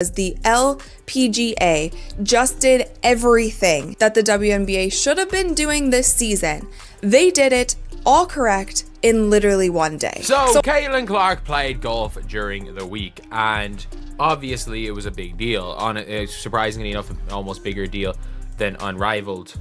The LPGA just did everything that the WNBA should have been doing this season. They did it all correct in literally one day. So Caitlin Clark played golf during the week, and obviously it was a big deal. Surprisingly enough, an almost bigger deal than Unrivaled.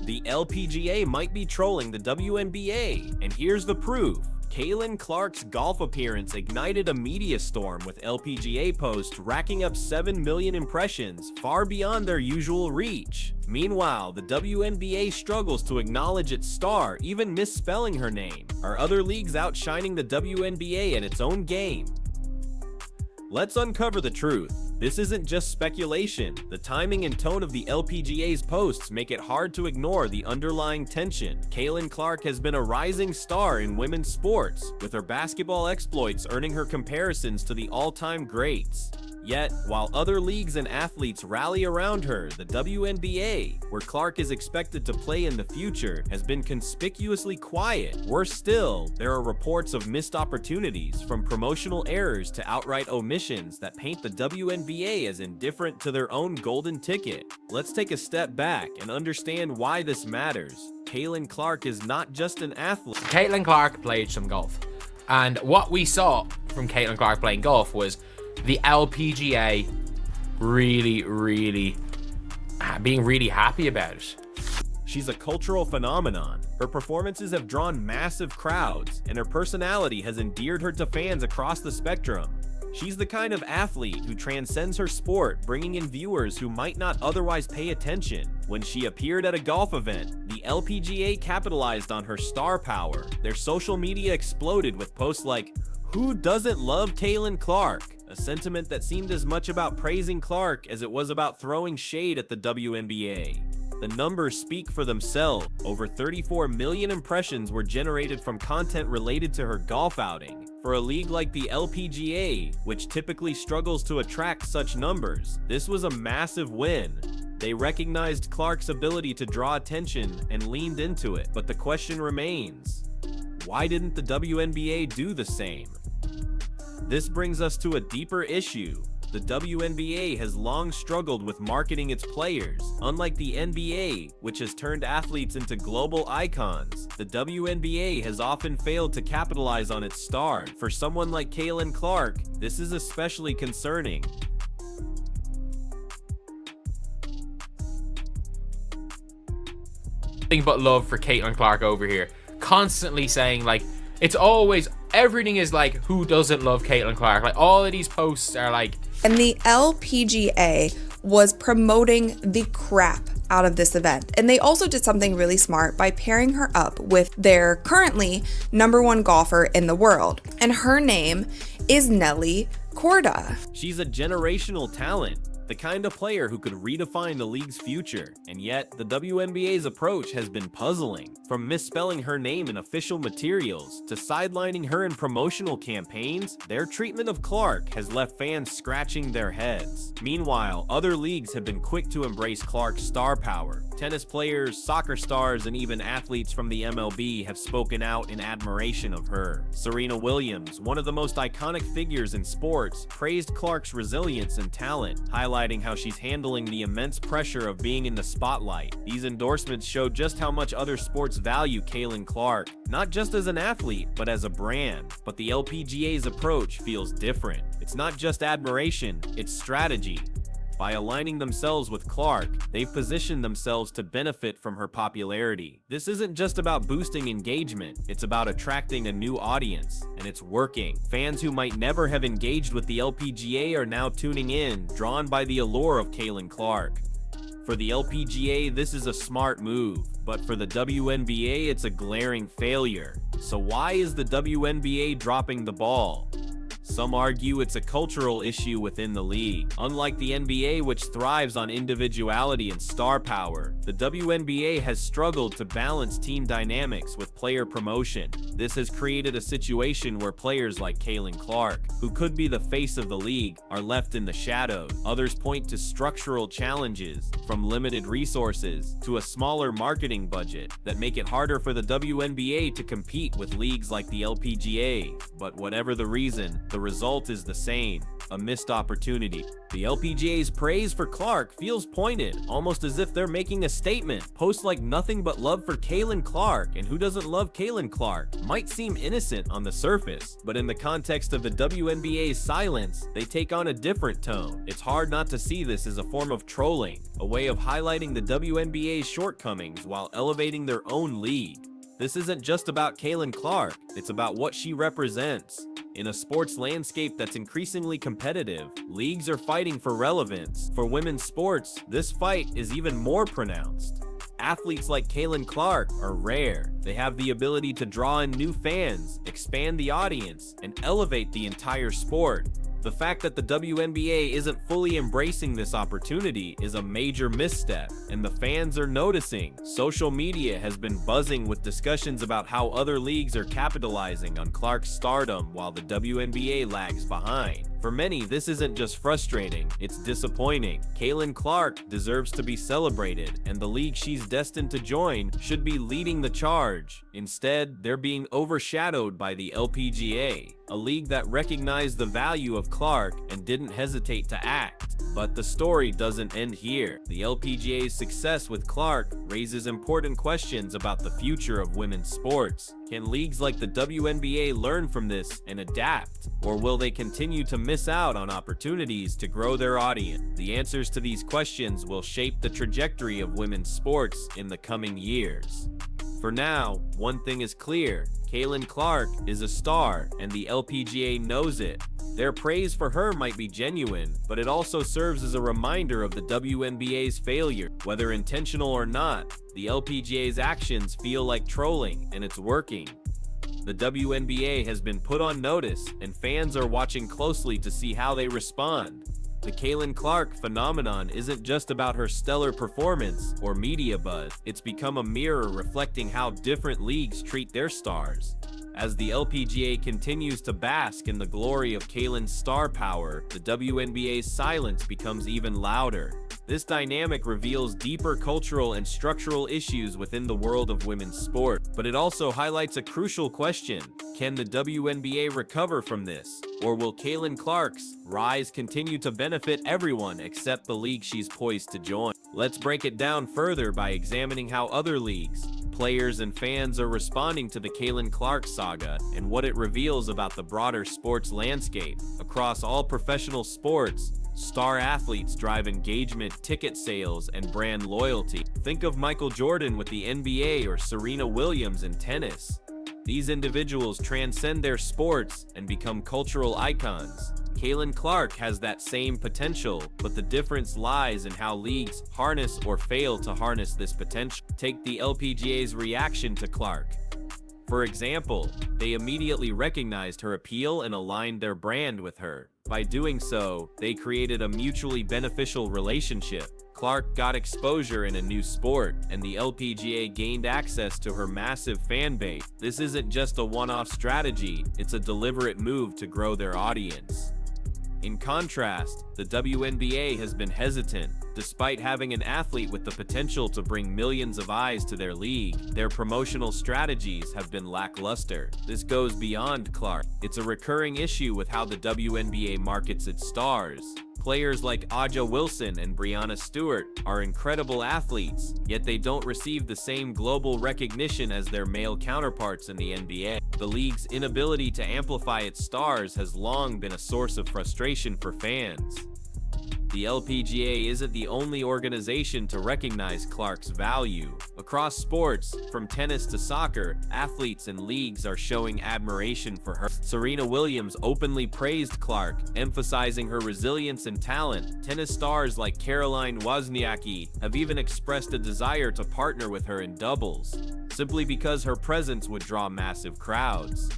The LPGA might be trolling the WNBA, and here's the proof. Caitlin Clark's golf appearance ignited a media storm, with LPGA posts racking up 7 million impressions, far beyond their usual reach. Meanwhile, the WNBA struggles to acknowledge its star, even misspelling her name. Are other leagues outshining the WNBA at its own game? Let's uncover the truth. This isn't just speculation. The timing and tone of the LPGA's posts make it hard to ignore the underlying tension. Caitlin Clark has been a rising star in women's sports, with her basketball exploits earning her comparisons to the all-time greats. Yet, while other leagues and athletes rally around her, the WNBA, where Clark is expected to play in the future, has been conspicuously quiet. Worse still, there are reports of missed opportunities, from promotional errors to outright omissions that paint the WNBA as indifferent to their own golden ticket. Let's take a step back and understand why this matters. Caitlin Clark is not just an athlete. Caitlin Clark played some golf, and what we saw from Caitlin Clark playing golf was the LPGA being really happy about it. She's a cultural phenomenon. Her performances have drawn massive crowds, and her personality has endeared her to fans across the spectrum. She's the kind of athlete who transcends her sport, bringing in viewers who might not otherwise pay attention. When she appeared at a golf event, the LPGA capitalized on her star power. Their social media exploded with posts like, "Who doesn't love Caitlin Clark?" A sentiment that seemed as much about praising Clark as it was about throwing shade at the WNBA. The numbers speak for themselves. Over 34 million impressions were generated from content related to her golf outing. For a league like the LPGA, which typically struggles to attract such numbers, this was a massive win. They recognized Clark's ability to draw attention and leaned into it. But the question remains, why didn't the WNBA do the same? This brings us to a deeper issue. The WNBA has long struggled with marketing its players. Unlike the NBA, which has turned athletes into global icons, the WNBA has often failed to capitalize on its star. For someone like Caitlin Clark, this is especially concerning. Nothing but love for Caitlin Clark over here. Constantly saying, like, it's always, everything is like, who doesn't love Caitlin Clark? Like, all of these posts are like... And the LPGA was promoting the crap out of this event. And they also did something really smart by pairing her up with their currently #1 golfer in the world. And her name is Nelly Korda. She's a generational talent. The kind of player who could redefine the league's future, and yet the WNBA's approach has been puzzling. From misspelling her name in official materials to sidelining her in promotional campaigns, their treatment of Clark has left fans scratching their heads. Meanwhile, other leagues have been quick to embrace Clark's star power. Tennis players, soccer stars, and even athletes from the MLB have spoken out in admiration of her. Serena Williams, one of the most iconic figures in sports, praised Clark's resilience and talent, highlighting how she's handling the immense pressure of being in the spotlight. These endorsements show just how much other sports value Caitlin Clark, not just as an athlete, but as a brand. But the LPGA's approach feels different. It's not just admiration, it's strategy. By aligning themselves with Clark, they've positioned themselves to benefit from her popularity. This isn't just about boosting engagement, it's about attracting a new audience, and it's working. Fans who might never have engaged with the LPGA are now tuning in, drawn by the allure of Caitlin Clark. For the LPGA, this is a smart move, but for the WNBA, it's a glaring failure. So why is the WNBA dropping the ball? Some argue it's a cultural issue within the league. Unlike the NBA, which thrives on individuality and star power, the WNBA has struggled to balance team dynamics with player promotion. This has created a situation where players like Caitlin Clark, who could be the face of the league, are left in the shadows. Others point to structural challenges, from limited resources to a smaller marketing budget, that make it harder for the WNBA to compete with leagues like the LPGA. But whatever the reason, the the result is the same: a missed opportunity. The LPGA's praise for Clark feels pointed, almost as if they're making a statement. Posts like "nothing but love for Caitlin Clark" and "who doesn't love Caitlin Clark" might seem innocent on the surface, but in the context of the WNBA's silence, they take on a different tone. It's hard not to see this as a form of trolling, a way of highlighting the WNBA's shortcomings while elevating their own league. This isn't just about Caitlin Clark, it's about what she represents. In a sports landscape that's increasingly competitive, leagues are fighting for relevance. For women's sports, this fight is even more pronounced. Athletes like Caitlin Clark are rare. They have the ability to draw in new fans, expand the audience, and elevate the entire sport. The fact that the WNBA isn't fully embracing this opportunity is a major misstep, and the fans are noticing. Social media has been buzzing with discussions about how other leagues are capitalizing on Clark's stardom while the WNBA lags behind. For many, this isn't just frustrating, it's disappointing. Caitlin Clark deserves to be celebrated, and the league she's destined to join should be leading the charge. Instead, they're being overshadowed by the LPGA, a league that recognized the value of Clark and didn't hesitate to act. But the story doesn't end here. The LPGA's success with Clark raises important questions about the future of women's sports. Can leagues like the WNBA learn from this and adapt? Or will they continue to miss out on opportunities to grow their audience? The answers to these questions will shape the trajectory of women's sports in the coming years. For now, one thing is clear: Caitlin Clark is a star, and the LPGA knows it. Their praise for her might be genuine, but it also serves as a reminder of the WNBA's failure. Whether intentional or not, the LPGA's actions feel like trolling, and it's working. The WNBA has been put on notice, and fans are watching closely to see how they respond. The Caitlin Clark phenomenon isn't just about her stellar performance or media buzz. It's become a mirror reflecting how different leagues treat their stars. As the LPGA continues to bask in the glory of Caitlin's star power, the WNBA's silence becomes even louder. This dynamic reveals deeper cultural and structural issues within the world of women's sport, but it also highlights a crucial question: can the WNBA recover from this? Or will Caitlin Clark's rise continue to benefit everyone except the league she's poised to join? Let's break it down further by examining how other leagues, players, and fans are responding to the Caitlin Clark saga and what it reveals about the broader sports landscape. Across all professional sports, star athletes drive engagement, ticket sales, and brand loyalty. Think of Michael Jordan with the NBA or Serena Williams in tennis. These individuals transcend their sports and become cultural icons. Caitlin Clark has that same potential, but the difference lies in how leagues harness or fail to harness this potential. Take the LPGA's reaction to Clark. For example, they immediately recognized her appeal and aligned their brand with her. By doing so, they created a mutually beneficial relationship. Clark got exposure in a new sport, and the LPGA gained access to her massive fan base. This isn't just a one-off strategy, it's a deliberate move to grow their audience. In contrast, the WNBA has been hesitant. Despite having an athlete with the potential to bring millions of eyes to their league, their promotional strategies have been lackluster. This goes beyond Clark. It's a recurring issue with how the WNBA markets its stars. Players like Aja Wilson and Breanna Stewart are incredible athletes, yet they don't receive the same global recognition as their male counterparts in the NBA. The league's inability to amplify its stars has long been a source of frustration for fans. The LPGA isn't the only organization to recognize Clark's value. Across sports, from tennis to soccer, athletes and leagues are showing admiration for her. Serena Williams openly praised Clark, emphasizing her resilience and talent. Tennis stars like Caroline Wozniacki have even expressed a desire to partner with her in doubles, simply because her presence would draw massive crowds.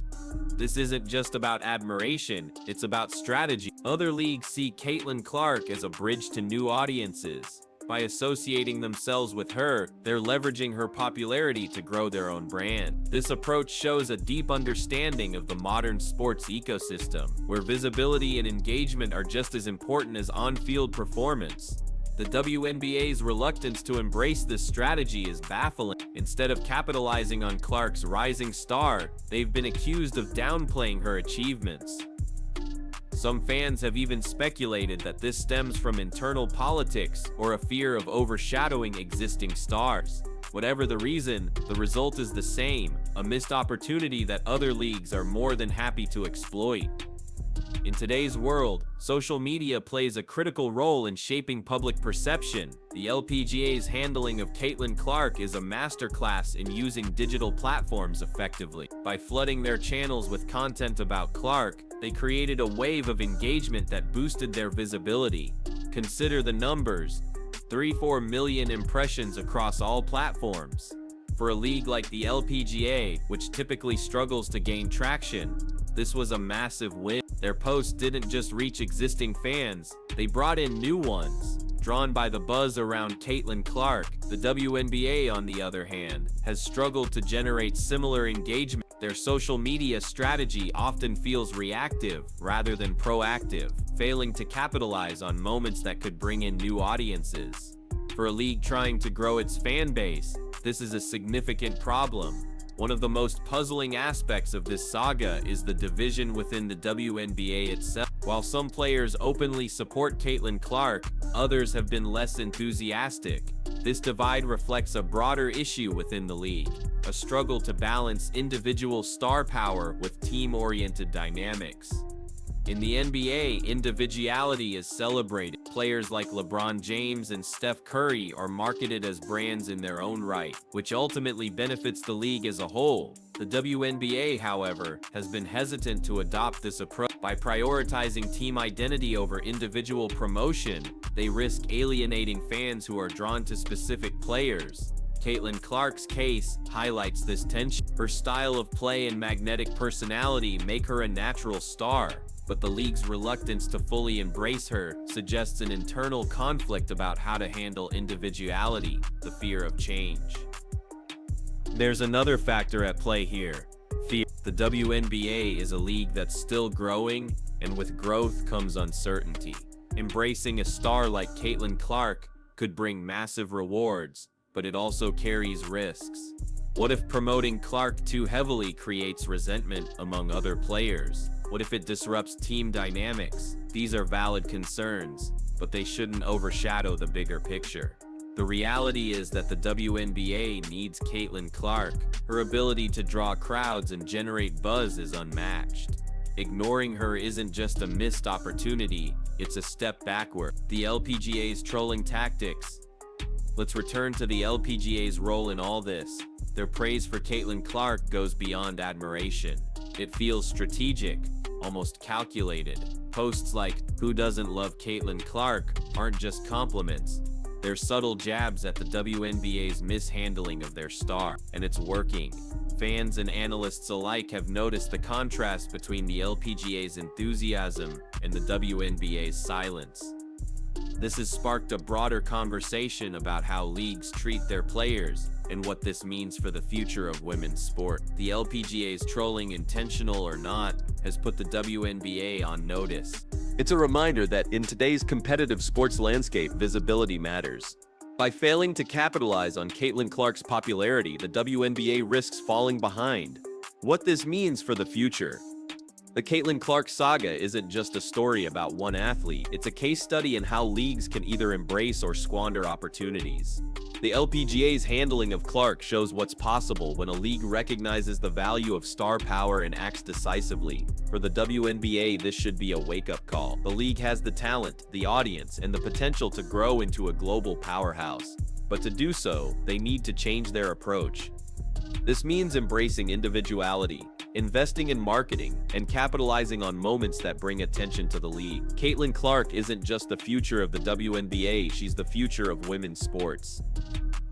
This isn't just about admiration, it's about strategy. Other leagues see Caitlin Clark as a bridge to new audiences. By associating themselves with her, they're leveraging her popularity to grow their own brand. This approach shows a deep understanding of the modern sports ecosystem, where visibility and engagement are just as important as on-field performance. The WNBA's reluctance to embrace this strategy is baffling. Instead of capitalizing on Clark's rising star, they've been accused of downplaying her achievements. Some fans have even speculated that this stems from internal politics or a fear of overshadowing existing stars. Whatever the reason, the result is the same, a missed opportunity that other leagues are more than happy to exploit. In today's world, social media plays a critical role in shaping public perception. The LPGA's handling of Caitlin Clark is a masterclass in using digital platforms effectively. By flooding their channels with content about Clark, they created a wave of engagement that boosted their visibility. Consider the numbers: 3-4 million impressions across all platforms. For a league like the LPGA, which typically struggles to gain traction, this was a massive win. Their posts didn't just reach existing fans, they brought in new ones. Drawn by the buzz around Caitlin Clark, the WNBA, on the other hand, has struggled to generate similar engagement. Their social media strategy often feels reactive rather than proactive, failing to capitalize on moments that could bring in new audiences. For a league trying to grow its fan base, this is a significant problem. One of the most puzzling aspects of this saga is the division within the WNBA itself. While some players openly support Caitlin Clark, others have been less enthusiastic. This divide reflects a broader issue within the league, a struggle to balance individual star power with team-oriented dynamics. In the NBA, individuality is celebrated. Players like LeBron James and Steph Curry are marketed as brands in their own right, which ultimately benefits the league as a whole. The WNBA, however, has been hesitant to adopt this approach. By prioritizing team identity over individual promotion, they risk alienating fans who are drawn to specific players. Caitlin Clark's case highlights this tension. Her style of play and magnetic personality make her a natural star, but the league's reluctance to fully embrace her suggests an internal conflict about how to handle individuality, the fear of change. There's another factor at play here: fear. The WNBA is a league that's still growing, and with growth comes uncertainty. Embracing a star like Caitlin Clark could bring massive rewards, but it also carries risks. What if promoting Clark too heavily creates resentment among other players? What if it disrupts team dynamics? These are valid concerns, but they shouldn't overshadow the bigger picture. The reality is that the WNBA needs Caitlin Clark. Her ability to draw crowds and generate buzz is unmatched. Ignoring her isn't just a missed opportunity, it's a step backward. The LPGA's trolling tactics. Let's return to the LPGA's role in all this. Their praise for Caitlin Clark goes beyond admiration. It feels strategic, almost calculated. Posts like, "Who doesn't love Caitlin Clark?" aren't just compliments. They're subtle jabs at the WNBA's mishandling of their star, and it's working. Fans and analysts alike have noticed the contrast between the LPGA's enthusiasm and the WNBA's silence. This has sparked a broader conversation about how leagues treat their players and what this means for the future of women's sport. The LPGA's trolling, intentional or not, has put the WNBA on notice. It's a reminder that in today's competitive sports landscape, visibility matters. By failing to capitalize on Caitlin Clark's popularity, the WNBA risks falling behind. What this means for the future. The Caitlin Clark saga isn't just a story about one athlete, it's a case study in how leagues can either embrace or squander opportunities. The LPGA's handling of Clark shows what's possible when a league recognizes the value of star power and acts decisively. For the WNBA, this should be a wake-up call. The league has the talent, the audience, and the potential to grow into a global powerhouse. But to do so, they need to change their approach. This means embracing individuality, investing in marketing, and capitalizing on moments that bring attention to the league. Caitlin Clark isn't just the future of the WNBA, she's the future of women's sports.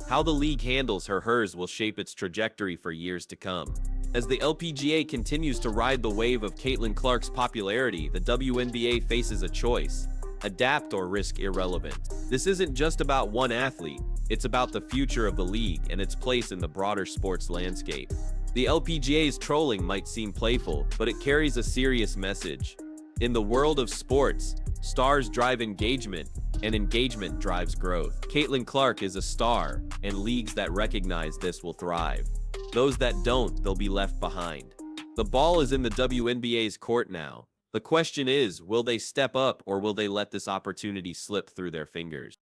How the league handles hers will shape its trajectory for years to come. As the LPGA continues to ride the wave of Caitlin Clark's popularity, the WNBA faces a choice: adapt or risk irrelevance. This isn't just about one athlete, it's about the future of the league and its place in the broader sports landscape. The LPGA's trolling might seem playful, but it carries a serious message. In the world of sports, stars drive engagement, and engagement drives growth. Caitlin Clark is a star, and leagues that recognize this will thrive. Those that don't, they'll be left behind. The ball is in the WNBA's court now. The question is, will they step up or will they let this opportunity slip through their fingers?